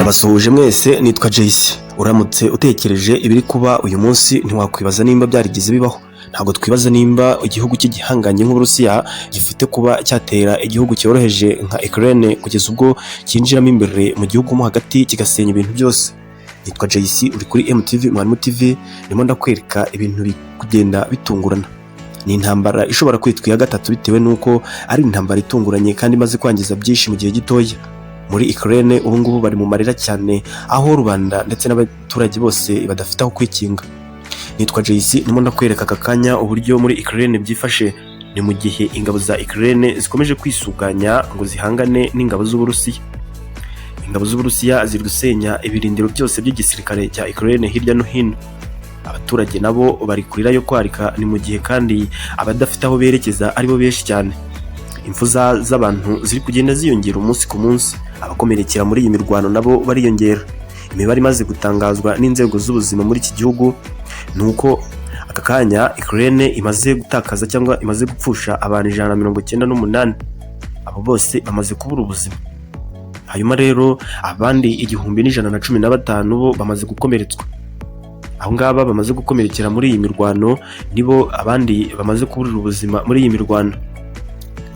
Ndabasuhuje mwese, nitwa yisi. Uramutse utekereje ibiri kuba uyu munsi ntiwakwibaza nimba byarigize bibaho. Ntabwo twibaza nimba igihugu cy'igihanganye nk'Uburusiya gifite kuba cyatera igihugu cyoroheje nka Ukraine kugeza ubwo cyinjiramo imbere mu gihugu mo hagati kigasenya ibintu byose. Nitwa yisi, uri kuri UMUTAKA-TV, ndimo ndakwereka ibintu kugenda bitungurana. Ni intambara ishobora kwitwa iya gatatu bitewe nuko ari intambara itunguranye kandi imaze kwangiza byinshi mu gihe gitoya. Muri Ukraine ubu ngubu bari mu marira cyane, aho rubanda ndetse n'abaturage bose badafite aho kwikinga. Nitwa yisi, ndimo ndakwereka aka kanya uburyo muri Ukraine byifashe. Ni mu gihe ingabo za Ukraine zikomeje kwisuganya ngo zihangane n'ingabo z'Uburusiya. Ingabo z'Uburusiya ziri gusenya ibirindiro byose by'igisirikare cya Ukraine hirya no hino. Abaturage nabo bari kurira yo kwarika, ni mu gihe kandi abadafite aho berekeza aribo benshi cyane. Impfu z'abantu ziri kugenda ziyongera umunsi ku munsi, abakomerekera muri iyi mirwano nabo bariyongera. Imibare imaze gutangazwa n'inzego z'ubuzima muri iki gihugu nuko aka kanya Ukraine imaze gutakaza cyangwa imaze gupfusha abantu 198. Abo bose bamaze kubura ubuzima. Hanyuma rero abandi 1115 bo bamaze gukomeretswa. Aho ngaba bamaze gukomerekera muri iyi mirwano nibo abandi bamaze kuburira ubuzima muri iyi mirwano.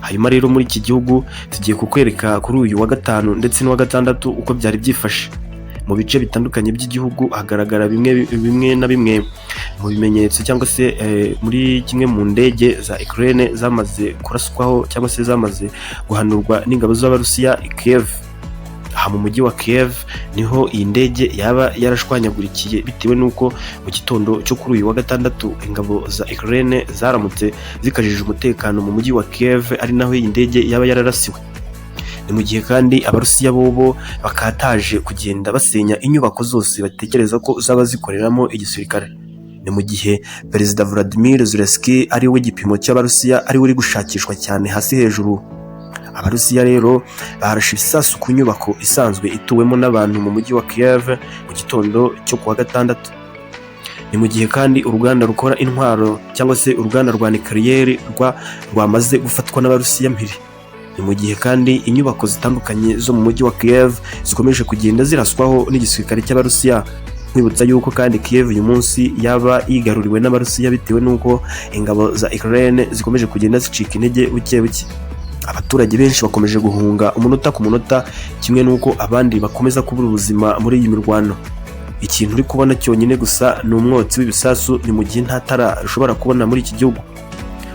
Hanyuma rero muri iki gihugu tugiye kukwereka kuri uyu wa gatanu ndetse n'uwa gatandatu uko byari byifashe. Mu bice bitandukanye by'igihugu hagaragara bimwe na bimwe mu bimenyetso cyangwa se muri kimwe mu ndege za Ukraine zamaze kuraswaho cyangwa se zamaze guhanurwa n'ingabo z'Abarusiya i Kyiv. Aha mu mujyi wa Kyiv niho iyi ndege yaba yarashwanyagurikiye bitewe nuko mu gitondo cyo kuri uyu wa gatandatu ingabo za Ukraine zaramutse zikajije umutekano mu mujyi wa Kyiv, ari naho iyi ndege yaba yararasiwe. Ni mu gihe kandi Abarusiya bobo bakataje kugenda basenya inyubako zose batekereza ko zaba zikoreramo igisirikare. Ni mu gihe Prezida Vladimir Zelensky ari we gipimo cy'Abarusiya ari uri gushakishwa cyane hasi hejuru. Abarusiya rero barashe ibisasu ku nyubako isanzwe ituwemo n'abantu mu mujyi wa Kyiv mu gitondo cyo kuwa gatandatu. Ni mu gihe kandi uruganda rukora intwaro cyangwa se uruganda rwa nucleaire rwamaze gufatwa n'Abarusiya mpiri. Ni mu gihe kandi inyubako zitandukanye zo mu mujyi wa Kyiv zikomeje kugenda ziraswaho n'igisirikare cy'Abarusiya. Kwibutsa yuko kandi Kyiv uyu munsi yaba yigaruriwe n'Abarusiya bitewe nuko ingabo za Ukraine zikomeje kugenda zicika intege buke buke. Abaturage benshi bakomeje guhunga umunota ku munota, kimwe nuko abandi bakomeza kubura ubuzima muri iyi mirwano. Ikintu uri kubona cyonyine gusa ni umwotsi w'ibisasu, ni mu gihe nta tara ushobora kubona muri iki gihugu,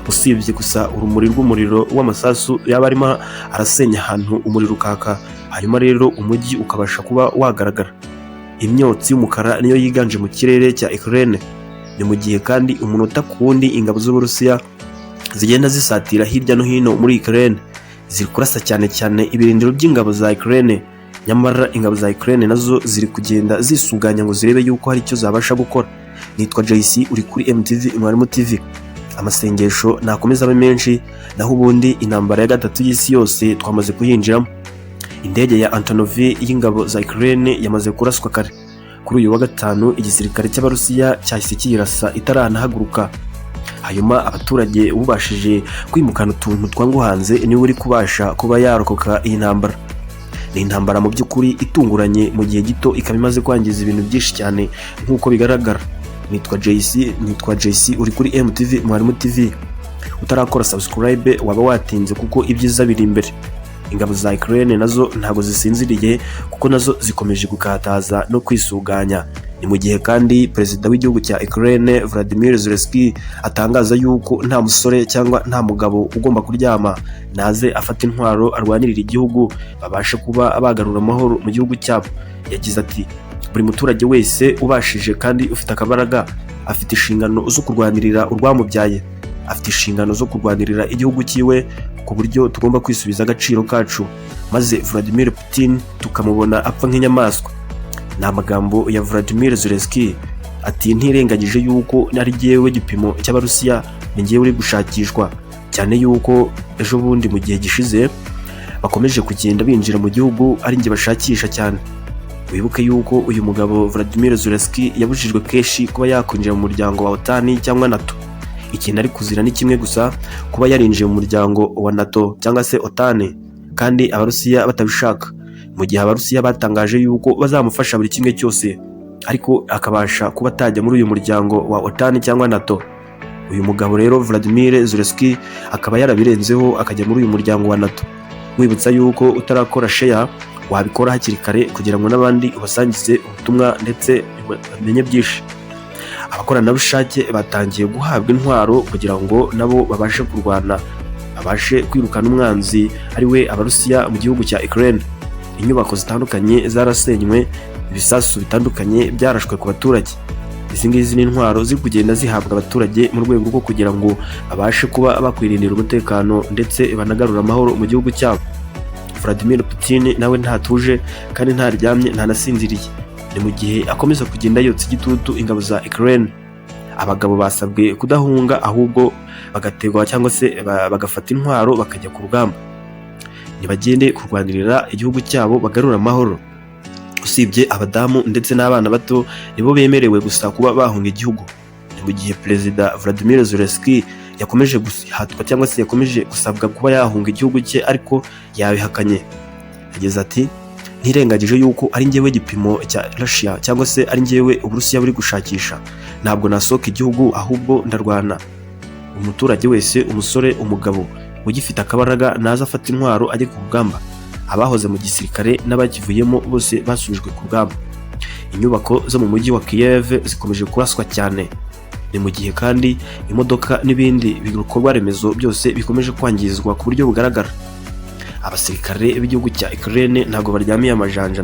usibye gusa urumuri rw'umuriro w'amasasu yaba arimo arasenya ahantu umuriro ukaka, hanyuma rero umujyi ukabasha kuba wagaragara. Imyotsi y'umukara niyo yiganje mu kirere cya Ukraine. Ni mu gihe kandi umunota ku wundi ingabo z'Uburusiya zigenda zisatira hirya no hino muri Ukraine, ziri kurasa cyane cyane ibirindiro by'ingabo za Ukraine. Nyamara ingabo za Ukraine nazo ziri kugenda zisuganya ngo zirebe yuko hari icyo zabasha gukora. Nitwa yisi, uri kuri UMUTAKA-TV. Amasengesho nakomeza abe menshi, naho ubundi intambara ya gatatu y'isi yose twamaze kuyinjiramo. Indege ya Antonovi y'ingabo za Ukraine yamaze kuraswa kare. Kuri uyu wa gatanu igisirikare cy'Abarusiya cyahise kirasa itaranahaguruka. Hanyuma abaturage ubashije kwimukana utuntu twangu hanze niwe uri kubasha kuba yarokoka iyi ntambara. Ni intambara mu by'ukuri itunguranye mu gihe gito, ikaba imaze kwangiza ibintu byinshi cyane nk'uko bigaragara. Nitwa yisi, uri kuri UMUTAKA-TV. Utarakora subscribe waba watinze kuko ibyiza biri imbere. Ingabo za Ukraine nazo ntago zisinziriye kuko nazo zikomeje gukataza no kwisuganya. Ni mu gihe kandi Prezida w'igihugu cya Ukraine Vladimir Zelensky atangaza yuko nta musore cyangwa nta mugabo ugomba kuryama, naze afata intwaro arwanirira igihugu babashe kuba abagarura amahoro mu gihugu cyabo. Yagize ati, buri muturage wese ubashije kandi ufite akabaraga afite inshingano zo kurwanirira urwamubyaye, afite inshingano zo kurwanirira igihugu cyiwe ku buryo tugomba kwisubiza agaciro kacu, maze Vladimir Putin tukamubona apfa nk'inyamaswa. Ni amagambo ya Vladimir Zelensky. Ati, ntirengagije yuko ari jyewe gipimo cy'Abarusiya, ni jyewe uri gushakishwa, cyane yuko ejo bundi mu gihe gishize bakomeje kugenda binjira mu gihugu ari njye bashakisha cyane. Wibuke yuko uyu mugabo Vladimir Zelensky yabujijwe kenshi kuba yakwinjira mu muryango wa OTAN cyangwa NATO. Ikintu ari kuzira ni kimwe gusa, kuba yarinjiye mu muryango wa NATO cyangwa se OTAN kandi Abarusiya batabishaka. mu gihe Abarusiya batangaje yuko bazamufasha buri kimwe cyose ariko akabasha kuba atajya muri uyu muryango wa OTAN cyangwa NATO. Uyu mugabo rero Vladimir Zelensky akaba yarabirenzeho akajya muri uyu muryango wa NATO. Wibutsa yuko utarakora share wabikora hakiri kare kugira ngo n'abandi ubasangize ubutumwa ndetse bamenye byinshi. Abakoranabushake batangiye guhabwa intwaro kugira ngo nabo babashe kurwana, babashe kwirukana umwanzi ari we Abarusiya mu gihugu cya Ukraine. Inyubako zitandukanye zarasenywe, ibisasu bitandukanye byarashwe ku baturage. Izi ngizi ni intwaro ziri kugenda zihabwa abaturage mu rwego rwo kugira ngo babashe kuba bakwirindira umutekano ndetse banagarura amahoro mu gihugu cyabo. Vladimir Putin nawe ntatuje kandi ntaryamye ntanasinziriye, ni mu gihe akomeza kugenda yotsa igitutu ingabo za Ukraine. Abagabo basabwe kudahunga ahubwo bagategwa cyangwa se bagafata intwaro bakajya ku rugamba, nibagende kurwanirira igihugu cyabo bagarura amahoro. Usibye abadamu ndetse n'abana bato nibo bemerewe gusa kuba bahunga igihugu. Ni mu gihe Prezida Vladimir Zelensky yakomeje guhatwa cyangwa se yakomeje gusabwa kuba yahunga igihugu cye ariko yabihakanye. Yagize ati ntirengagije yuko ari njyewe gipimo cya Russia cyangwa se ari njyewe Uburusiya buri gushakisha, ntabwo nasohoka igihugu ahubwo ndarwana. Umuturage wese, umusore, umugabo ugifite akabaraga naza afata intwaro ajye ku rugamba. Abahoze mu gisirikare n'abakivuyemo bose basubijwe ku rugamba. Inyubako zo mu mujyi wa Kyiv zikomeje kuraswa cyane. Ni mu gihe kandi imodoka n'ibindi bikorwa remezo byose bikomeje kwangizwa ku buryo bugaragara. Abasirikare b'igihugu cya Ukraine ntabwo baryamiye amajanja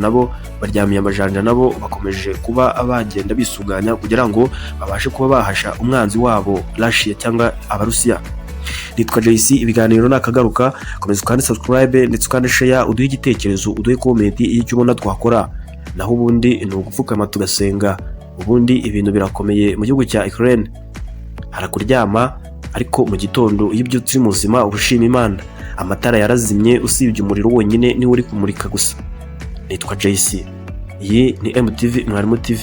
nabo bakomeje kuba bagenda bisuganya kugira ngo babashe kuba bahasha umwanzi wabo Russia cyangwa Abarusiya. Nitwa yisi, ibiganiro nakagaruka, komeza ukande subscribe ndetse ukande share, uduhe igitekerezo, uduhe comment y'icyo ubona twakora. Naho ubundi ni ugupfukama tugasenga, ubundi ibintu birakomeye mu gihugu cya Ukraine. Harakuryama ariko mu gitondo iyo ubyutse muzima ubushima Imana. Amatara yarazimye usibye umuriro wonyine niwe uri kumurika gusa. Nitwa yisi, iyi ni MTV Mwarimu TV.